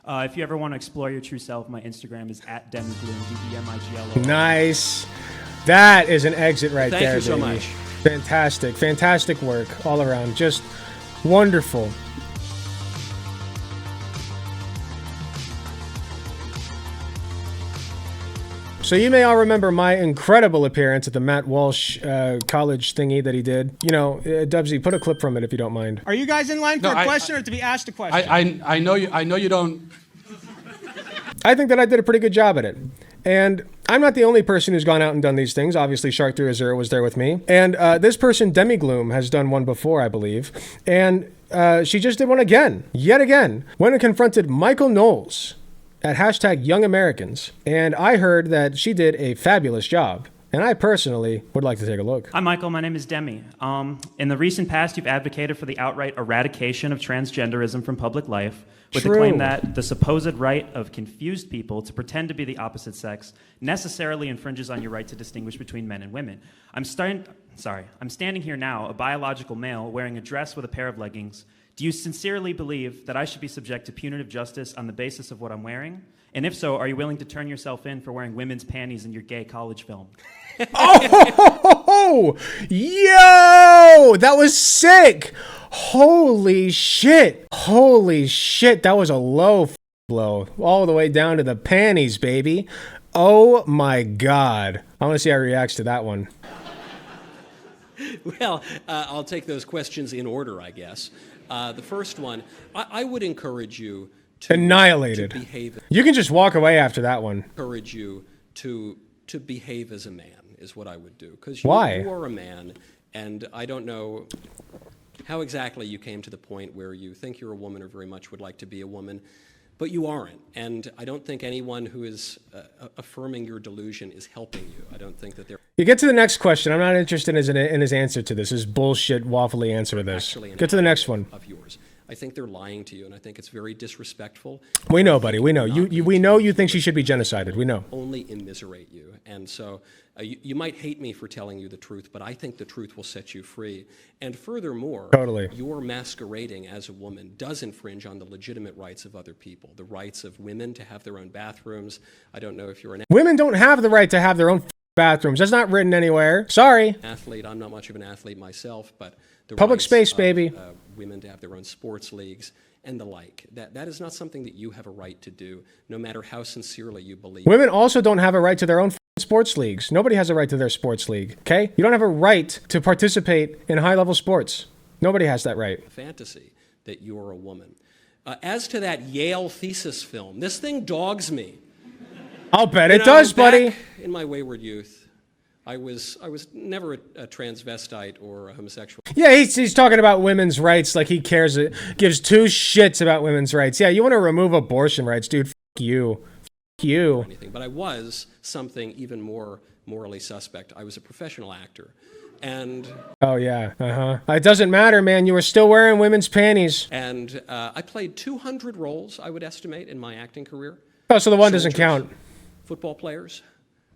If you ever want to explore your true self, my Instagram is @demigloom, DEMIGLO. Nice. That is an exit right there. Thank you so baby. much. Fantastic. Fantastic work all around. Just wonderful. So you may all remember my incredible appearance at the Matt Walsh college thingy that he did. You know, Dubsy, put a clip from it if you don't mind. Are you guys in line for a question or to be asked a question? I know you don't. I think that I did a pretty good job at it. And I'm not the only person who's gone out and done these things. Obviously, Shark 300 was there with me. And this person, Demigloom, has done one before, I believe. And she just did one again, yet again, when it confronted Michael Knowles at #YoungAmericans. And I heard that she did a fabulous job. And I personally would like to take a look. Hi, Michael. My name is Demi. In the recent past, you've advocated for the outright eradication of transgenderism from public life, with the claim that the supposed right of confused people to pretend to be the opposite sex necessarily infringes on your right to distinguish between men and women. I'm standing here now, a biological male, wearing a dress with a pair of leggings. Do you sincerely believe that I should be subject to punitive justice on the basis of what I'm wearing? And if so, are you willing to turn yourself in for wearing women's panties in your gay college film? Oh, yo, that was sick. Holy shit. Holy shit. That was a low blow all the way down to the panties, baby. Oh my God. I want to see how he reacts to that one. Well, I'll take those questions in order, I guess. The first one, I would encourage you to annihilated. To behave. You can just walk away after that one. Encourage you to behave as a man is what I would do. Because you are a man, and I don't know how exactly you came to the point where you think you're a woman or very much would like to be a woman, but you aren't. And I don't think anyone who is affirming your delusion is helping you. I don't think that they're... You get to the next question. I'm not interested in his answer to this, his bullshit, waffly answer to this. Get to the next one. Of yours. I think they're lying to you, and I think it's very disrespectful. We know, buddy. We know. We know you think she should be genocided. We know. Only immiserate you. And so you might hate me for telling you the truth, but I think the truth will set you free. And furthermore, your masquerading as a woman does infringe on the legitimate rights of other people, the rights of women to have their own bathrooms. I don't know if you're an... Women don't have the right to have their own bathrooms. That's not written anywhere. Sorry. Athlete. I'm not much of an athlete myself, but the public space, of, baby. Women to have their own sports leagues and the like. That is not something that you have a right to do, no matter how sincerely you believe. Women also don't have a right to their own sports leagues. Nobody has a right to their sports league, okay? You don't have a right to participate in high-level sports. Nobody has that right. Fantasy that you're a woman. As to that Yale thesis film, this thing dogs me. I'll bet it does, buddy. In my wayward youth, I was never a transvestite or a homosexual. Yeah, he's talking about women's rights like he cares. Gives two shits about women's rights. Yeah, you want to remove abortion rights, dude? F you. F you. Anything, but I was something even more morally suspect. I was a professional actor. And oh yeah, It doesn't matter, man. You were still wearing women's panties. And I played 200 roles, I would estimate, in my acting career. Oh, so the one doesn't count. Football players,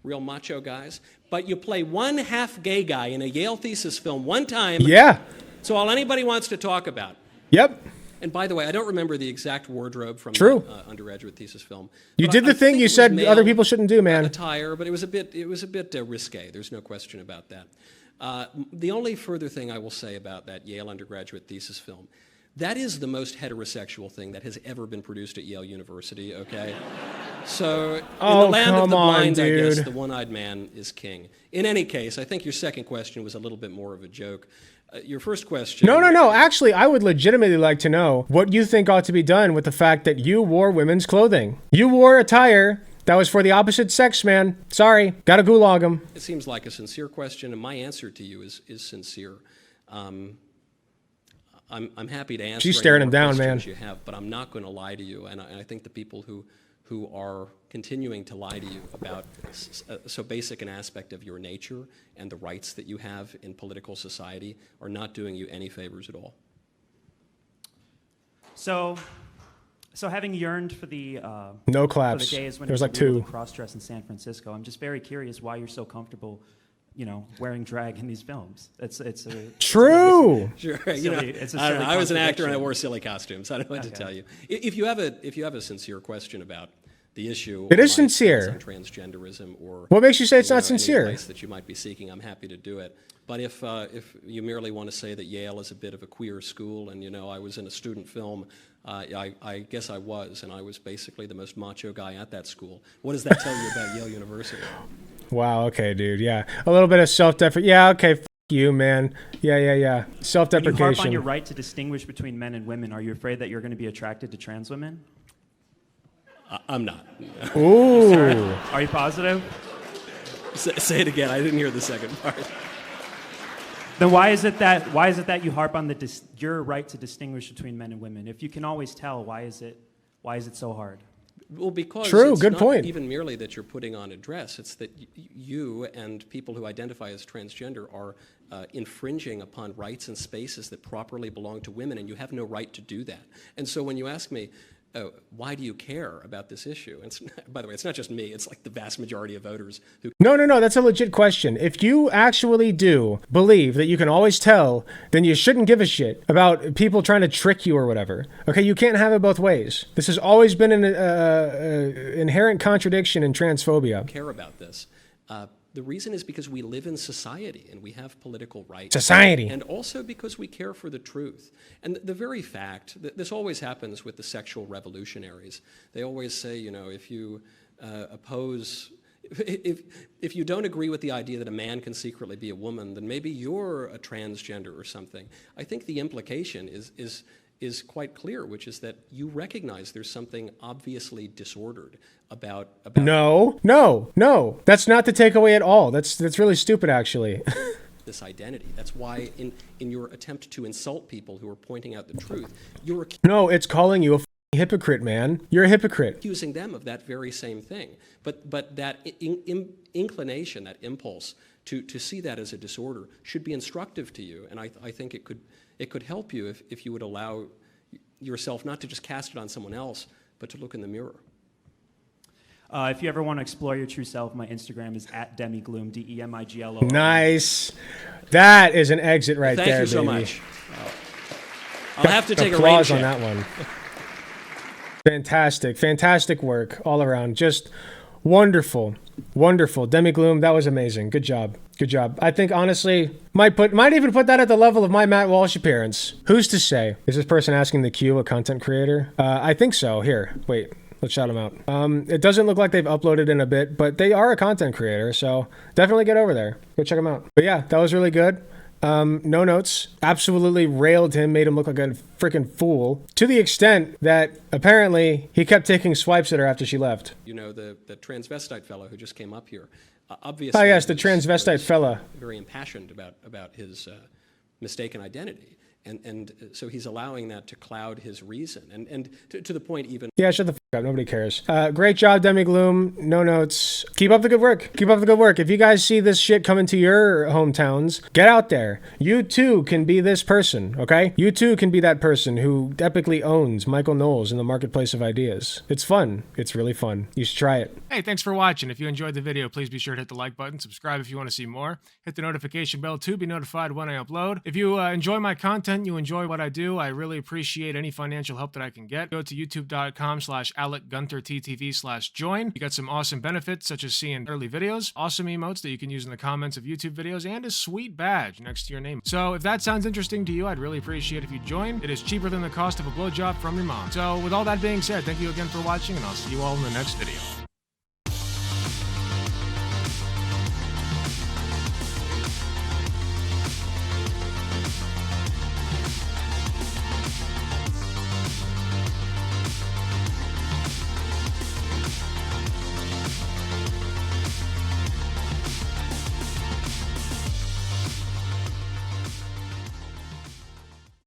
real macho guys. But you play one half gay guy in a Yale thesis film one time. Yeah. It's all anybody wants to talk about. Yep. And by the way, I don't remember the exact wardrobe from the undergraduate thesis film. You did the thing you said other people shouldn't do, man. Attire, but it was a bit risque. There's no question about that. The only further thing I will say about that Yale undergraduate thesis film, that is the most heterosexual thing that has ever been produced at Yale University, okay? So, in the land of the blind, I guess the one-eyed man is king. In any case, I think your second question was a little bit more of a joke. Your first question... No. Actually, I would legitimately like to know what you think ought to be done with the fact that you wore women's clothing. You wore attire that was for the opposite sex, man. Sorry. Gotta gulag him. It seems like a sincere question, and my answer to you is sincere. I'm happy to answer. She's staring him down, man. You have, but I'm not going to lie to you, and I think the people who are continuing to lie to you about so basic an aspect of your nature and the rights that you have in political society are not doing you any favors at all. So having yearned for the no claps. For the days when there was like two cross-dress in San Francisco, I'm just very curious why you're so comfortable wearing drag in these films. It's true. Sure. It's a I don't know. silly I was an actor and I contradiction. wore silly costumes. I don't know what to tell you. If you have a sincere question about the issue, It or is my sincere. stance on transgenderism, or What makes you say it's not any sincere? advice that you might be seeking, I'm happy to do it. But if you merely want to say that Yale is a bit of a queer school, and I was in a student film, I guess I was, and I was basically the most macho guy at that school. What does that tell you about Yale University? Wow. Okay, dude. Yeah. A little bit of self-deprecation. Yeah. Okay. F you, man. Yeah. When you harp on Self-deprecation. your right to distinguish between men and women, are you afraid that you're going to be attracted to trans women? I'm not. Ooh. Are you positive? Say it again. I didn't hear the second part. Then why is it that you harp on your right to distinguish between men and women? If you can always tell, why is it so hard? Well, because True, it's good not point. even merely that you're putting on a dress. It's that you and people who identify as transgender are infringing upon rights and spaces that properly belong to women, and you have no right to do that. And so when you ask me, why do you care about this issue? And by the way, it's not just me. It's like the vast majority of voters who. No. That's a legit question. If you actually do believe that you can always tell, then you shouldn't give a shit about people trying to trick you or whatever. Okay, you can't have it both ways. This has always been an inherent contradiction in transphobia. Care about this. The reason is because we live in society and we have political rights. Society. And also because we care for the truth. And the very fact that this always happens with the sexual revolutionaries. They always say, if you oppose, if you don't agree with the idea that a man can secretly be a woman, then maybe you're a transgender or something. I think the implication is quite clear, which is that you recognize there's something obviously disordered about. No. That's not the takeaway at all. That's really stupid, actually. This identity. That's why in your attempt to insult people who are pointing out the truth, you're No, it's calling you a hypocrite, man. You're a hypocrite. accusing them of that very same thing. But that inclination, that impulse to see that as a disorder should be instructive to you. And I think it could help you if you would allow yourself not to just cast it on someone else, but to look in the mirror. If you ever want to explore your true self, my Instagram is @demigloom, DEMIGLO. Nice. That is an exit right there, Thank you so baby. much. I'll have to take a rain Applause check. on that one. Fantastic work all around. Just wonderful. Demi Gloom, that was amazing. Good job. I think honestly, might even put that at the level of my Matt Walsh appearance. Who's to say? Is this person asking the Q a content creator? I think so. Here, wait. Let's shout them out. It doesn't look like they've uploaded in a bit, but they are a content creator, so definitely get over there. Go check them out. But yeah, that was really good. No notes. Absolutely railed him, made him look like a freaking fool, to the extent that apparently he kept taking swipes at her after she left. The transvestite fellow who just came up here, obviously. Oh yes, the transvestite fella. Very impassioned about his mistaken identity. And so he's allowing that to cloud his reason. And to the point even... Yeah, shut the f*** up. Nobody cares. Great job, Demi Gloom. No notes. Keep up the good work. If you guys see this shit coming to your hometowns, get out there. You too can be this person, okay? You too can be that person who epically owns Michael Knowles in the marketplace of ideas. It's fun. It's really fun. You should try it. Hey, thanks for watching. If you enjoyed the video, please be sure to hit the like button, subscribe if you want to see more, hit the notification bell to be notified when I upload. If you enjoy my content, you enjoy what I do, I really appreciate any financial help that I can get. Go to youtube.com/AlecGunterTTV/join. You got some awesome benefits, such as seeing early videos, awesome emotes that you can use in the comments of YouTube videos, and a sweet badge next to your name. So if that sounds interesting to you, I'd really appreciate if you join. It is cheaper than the cost of a blowjob from your mom. So with all that being said, thank you again for watching, and I'll see you all in the next video.